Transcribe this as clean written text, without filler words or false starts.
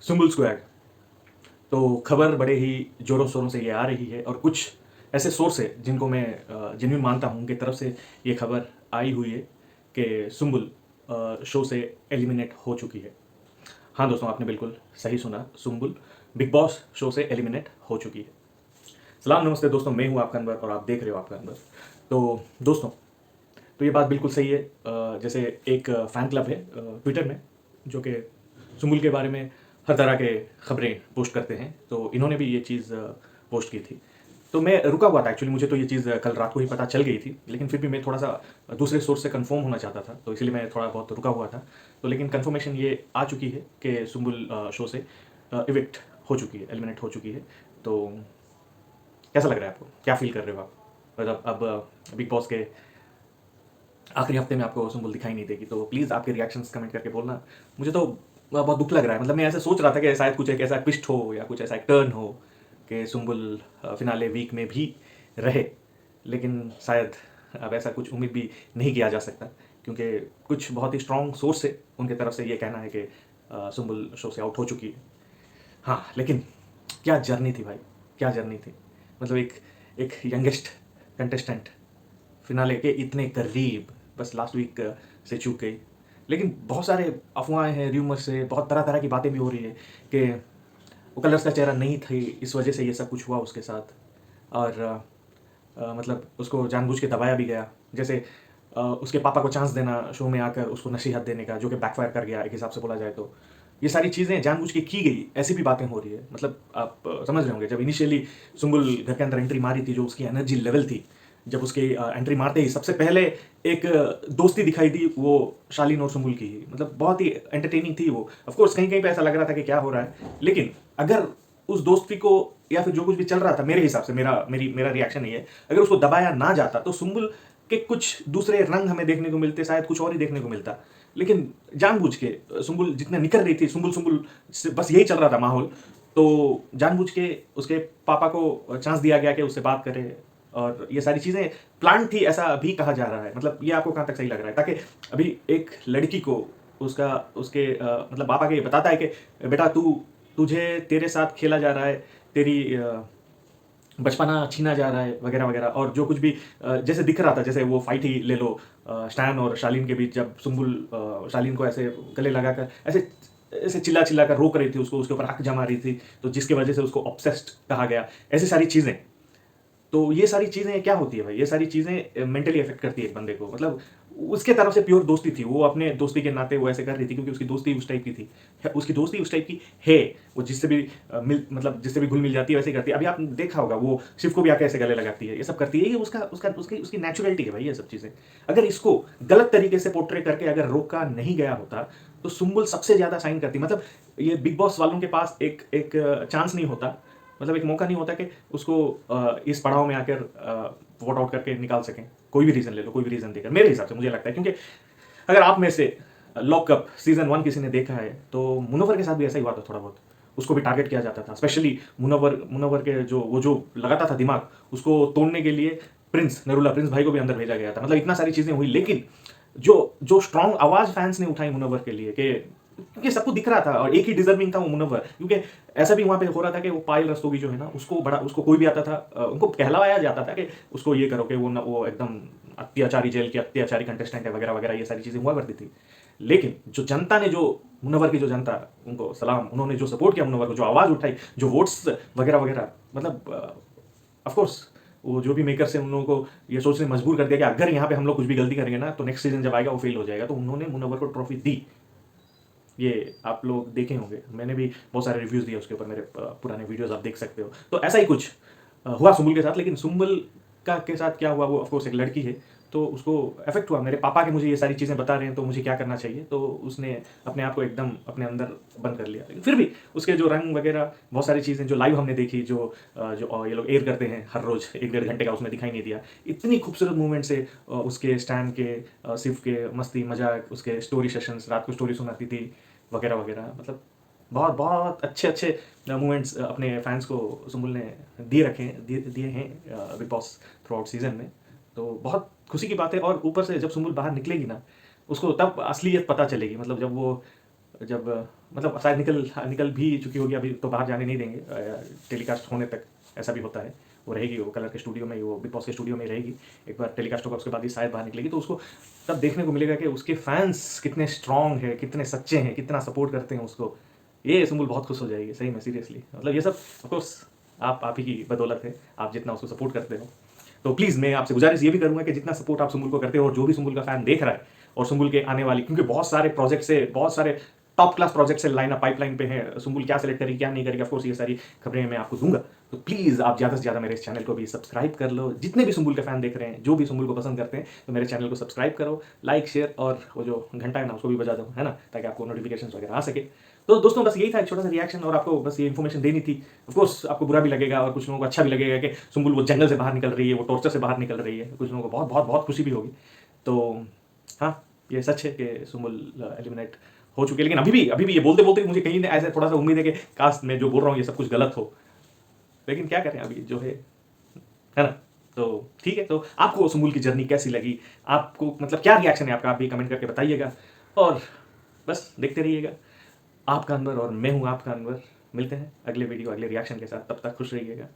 Sumbul squad. तो खबर बड़े ही ज़ोरों शोरों से ये आ रही है और कुछ ऐसे सोर्स है जिनको मैं जेन्युइन मानता हूँ, उनकी तरफ से ये खबर आई हुई है कि सुम्बुल शो से एलिमिनेट हो चुकी है। हाँ दोस्तों, आपने बिल्कुल सही सुना, सुम्बुल बिग बॉस शो से एलिमिनेट हो चुकी है। सलाम नमस्ते दोस्तों, मैं हूँ आपका अनवर और आप देख रहे हो आपका अनवर। तो दोस्तों, तो ये बात बिल्कुल सही है। जैसे एक फ़ैन क्लब है ट्विटर में, जो कि सुम्बुल के बारे में हर तरह के खबरें पोस्ट करते हैं, तो इन्होंने भी ये चीज़ पोस्ट की थी। तो मैं रुका हुआ था एक्चुअली, मुझे तो ये चीज़ कल रात को ही पता चल गई थी, लेकिन फिर भी मैं थोड़ा सा दूसरे सोर्स से कंफर्म होना चाहता था, तो इसीलिए मैं थोड़ा बहुत रुका हुआ था। तो लेकिन कंफर्मेशन ये आ चुकी है कि सुम्बुल शो से इविक्ट हो चुकी है, एलिमिनेट हो चुकी है। तो कैसा लग रहा है आपको? क्या फील कर रहे हो आप? मतलब अब बिग बॉस के आखिरी हफ्ते में आपको सुम्बुल दिखाई नहीं देगी, तो प्लीज़ आपके रिएक्शंस कमेंट करके बोलना। मुझे तो बहुत दुख लग रहा है। मतलब मैं ऐसे सोच रहा था कि शायद कुछ एक ऐसा ट्विस्ट हो या कुछ ऐसा एक टर्न हो कि सुम्बुल फिनाले वीक में भी रहे, लेकिन शायद अब ऐसा कुछ उम्मीद भी नहीं किया जा सकता, क्योंकि कुछ बहुत ही स्ट्रॉन्ग सोर्स से उनके तरफ से ये कहना है कि सुम्बुल शो से आउट हो चुकी है। हाँ, लेकिन क्या जर्नी थी भाई, क्या जर्नी थी। मतलब एक एक यंगेस्ट कंटेस्टेंट फिनाले के इतने करीब, बस लास्ट वीक से चूक गई। लेकिन बहुत सारे अफवाहें हैं, र्यूमर्स है, बहुत तरह तरह की बातें भी हो रही है कि वो कलर्स का चेहरा नहीं थी, इस वजह से ये सब कुछ हुआ उसके साथ। और मतलब उसको जानबूझ के दबाया भी गया। जैसे उसके पापा को चांस देना शो में आकर उसको नसीहत देने का, जो कि बैकफायर कर गया एक हिसाब से बोला जाए तो। ये सारी चीज़ें जानबूझ के की गई, ऐसी भी बातें हो रही है। मतलब आप समझ रहे होंगे, जब इनिशियली सुम्बुल घर के अंदर एंट्री मारी थी, जो उसकी एनर्जी लेवल थी, जब उसकी एंट्री मारते ही सबसे पहले एक दोस्ती दिखाई दी, वो शालीन और सुम्बुल की ही। मतलब बहुत ही एंटरटेनिंग थी वो। ऑफकोर्स कहीं कहीं पे ऐसा लग रहा था कि क्या हो रहा है, लेकिन अगर उस दोस्ती को या फिर जो कुछ भी चल रहा था, मेरे हिसाब से मेरा रिएक्शन ये है, अगर उसको दबाया ना जाता तो सुम्बुल के कुछ दूसरे रंग हमें देखने को मिलते, शायद कुछ और ही देखने को मिलता। लेकिन जानबूझ के सुम्बुल जितने निकल रही थी, सुम्बुल सुम्बुल से बस यही चल रहा था माहौल, तो जानबूझ के उसके पापा को चांस दिया गया कि उससे बात करे। और ये सारी चीज़ें प्लान थी, ऐसा भी कहा जा रहा है। मतलब ये आपको कहाँ तक सही लग रहा है? ताकि अभी एक लड़की को उसका उसके मतलब पापा के ये बताता है कि बेटा तुझे तेरे साथ खेला जा रहा है, तेरी बचपना छीना जा रहा है, वगैरह वगैरह। और जो कुछ भी जैसे दिख रहा था, जैसे वो फाइट ही ले लो स्टैन और शालीन के बीच, जब सुम्बुल शालीन को ऐसे गले लगाकर ऐसे ऐसे चिल्ला चिल्ला कर रोक रही थी उसको, उसके ऊपर हक जमा रही थी, तो जिसकी वजह से उसको ऑब्सेस्ड कहा गया। ऐसी सारी चीज़ें, तो ये सारी चीज़ें क्या होती है भाई, ये सारी चीज़ें मेंटली अफेक्ट करती है एक बंदे को। मतलब उसके तरफ से प्योर दोस्ती थी, वो अपने दोस्ती के नाते वो ऐसे कर रही थी क्योंकि उसकी दोस्ती उस टाइप की थी, उसकी दोस्ती उस टाइप की है। वो जिससे भी मतलब जिससे भी घुल मिल जाती है वैसे ही करती है। अभी आपने देखा होगा, वो शिव को भी आके ऐसे गले लगाती है, ये सब करती है। ये उसका उसका उसकी उसकी नेचुरलिटी है भाई, ये सब चीज़ें। अगर इसको गलत तरीके से पोर्ट्रे करके अगर रोका नहीं गया होता, तो सुम्बुल सबसे ज़्यादा साइन करती। मतलब ये बिग बॉस वालों के पास एक एक चांस नहीं होता, मतलब एक मौका नहीं होता कि उसको इस पड़ाव में आकर वोट आउट करके निकाल सकें। कोई भी रीज़न ले लो, कोई भी रीज़न देकर, मेरे हिसाब से मुझे लगता है। क्योंकि अगर आप में से लॉकअप सीजन 1 किसी ने देखा है, तो मुनव्वर के साथ भी ऐसा ही हुआ था थोड़ा बहुत। उसको भी टारगेट किया जाता था, स्पेशली मुनव्वर के जो लगाता था दिमाग, उसको तोड़ने के लिए प्रिंस नरूला, प्रिंस भाई को भी अंदर भेजा गया था। मतलब इतना सारी चीज़ें हुई, लेकिन जो जो स्ट्रॉन्ग आवाज़ फैंस ने उठाई मुनव्वर के लिए, कि क्योंकि सबको दिख रहा था और एक ही डिजर्विंग था वो मुनव्वर। क्योंकि ऐसा भी वहाँ पे हो रहा था कि वो पायल रस्तोगी जो है ना, उसको कोई भी आता था, उनको कहलाया जाता था कि उसको ये करो कि वो एकदम अत्याचारी, जेल की अत्याचारी कंटेस्टेंट है, वगैरह वगैरह। ये सारी चीज़ें हुआ करती थी। लेकिन जो जनता ने, जो मुनव्वर की जो जनता, उनको सलाम, उन्होंने जो सपोर्ट किया मुनव्वर को, जो आवाज़ उठाई, जो वोट्स वगैरह वगैरह, मतलब ऑफकोर्स वो जो भी मेकर्स हैं, उन लोगों को ये सोचने मजबूर कर दिया कि अगर यहाँ पे हम लोग कुछ भी गलती करेंगे ना, तो नेक्स्ट सीजन जब आएगा वो फेल हो जाएगा। तो उन्होंने मुनव्वर को ट्रॉफी दी। ये आप लोग देखे होंगे, मैंने भी बहुत सारे रिव्यूज़ दिए उसके ऊपर, मेरे पुराने वीडियोस आप देख सकते हो। तो ऐसा ही कुछ हुआ सुम्बुल के साथ। लेकिन सुम्बुल का के साथ क्या हुआ, वो ऑफकोर्स एक लड़की है, तो उसको इफेक्ट हुआ। मेरे पापा के मुझे ये सारी चीज़ें बता रहे हैं, तो मुझे क्या करना चाहिए, तो उसने अपने आप को एकदम अपने अंदर बंद कर लिया। लेकिन फिर भी उसके जो रंग वगैरह, बहुत सारी चीज़ें जो लाइव हमने देखी, जो ये लोग एयर करते हैं हर रोज़ 1-1.5 घंटे का, उसमें दिखाई नहीं दिया। इतनी खूबसूरत मूवमेंट्स है उसके स्टैंड के, शिव के मस्ती मजाक, उसके स्टोरी सेशंस, रात को स्टोरी सुनाती थी, वगैरह वगैरह। मतलब बहुत बहुत अच्छे अच्छे मूवमेंट्स अपने फैंस को सुम्बुल ने दिए हैं big boss through out season में। तो बहुत खुशी की बात है। और ऊपर से जब सुम्बुल बाहर निकलेगी ना, उसको तब असलियत पता चलेगी। मतलब जब वो जब मतलब शायद निकल भी चुकी होगी, अभी तो बाहर जाने नहीं देंगे, टेलीकास्ट होने तक ऐसा भी होता है। वो रहेगी, वो कलर के स्टूडियो में, वो बिग बॉस के स्टूडियो में ही रहेगी। एक बार टेलीकास्ट होगा उसके बाद ही शायद बाहर निकलेगी, तो उसको तब देखने को मिलेगा कि उसके फैंस कितने स्ट्रांग हैं, कितने सच्चे हैं, कितना सपोर्ट करते हैं उसको। ये सुम्बुल बहुत खुश हो जाएगी सही में, सीरियसली। मतलब ये सब ऑफकोर्स आप ही की बदौलत है, आप जितना उसको सपोर्ट करते हो। तो प्लीज़ मैं आपसे गुजारिश ये भी करूंगा कि जितना सपोर्ट आप सुम्बुल को करते हो, और जो भी सुम्बुल का फैन देख रहा है और सुम्बुल के आने वाली, क्योंकि बहुत सारे प्रोजेक्ट से, बहुत सारे टॉप क्लास प्रोजेक्ट से लाइन अप पाइपलाइन पे है, सुम्बुल क्या सेलेक्ट करेगी क्या नहीं करेगी, ऑफकोर्स ये सारी खबरें मैं आपको दूंगा। तो प्लीज़ आप ज़्यादा से ज़्यादा मेरे इस चैनल को भी सब्सक्राइब कर लो। जितने भी सुम्बुल के फैन देख रहे हैं, जो भी सुम्बुल को पसंद करते हैं, तो मेरे चैनल को सब्सक्राइब करो, लाइक शेयर, और वो जो घंटा है ना उसको भी बजा दो, है ना, ताकि आपको नोटिफिकेशन वगैरह आ सके। तो दोस्तों बस यही था, एक छोटा सा रिएक्शन, और आपको बस ये इन्फॉर्मेशन देनी थी। ऑफकोर्स आपको बुरा भी लगेगा और कुछ लोगों को अच्छा भी लगेगा कि सुम्बुल वो जंगल से बाहर निकल रही है, वो टॉर्चर से बाहर निकल रही है। कुछ लोगों को बहुत बहुत बहुत खुशी भी होगी। तो हाँ, ये सच है कि सुम्बुल एलिमिनेट हो चुकी है, लेकिन अभी भी ये बोलते बोलते मुझे कहीं ऐसा थोड़ा सा उम्मीद है कि काश मैं जो बोल रहा हूँ ये सब कुछ गलत हो, लेकिन क्या करें, अभी जो है ना। तो ठीक है, तो आपको सुम्बुल की जर्नी कैसी लगी, आपको मतलब क्या रिएक्शन है आपका, आप भी कमेंट करके बताइएगा। और बस देखते रहिएगा आपका अनवर, और मैं हूँ आपका अनवर। मिलते हैं अगले वीडियो, अगले रिएक्शन के साथ, तब तक खुश रहिएगा।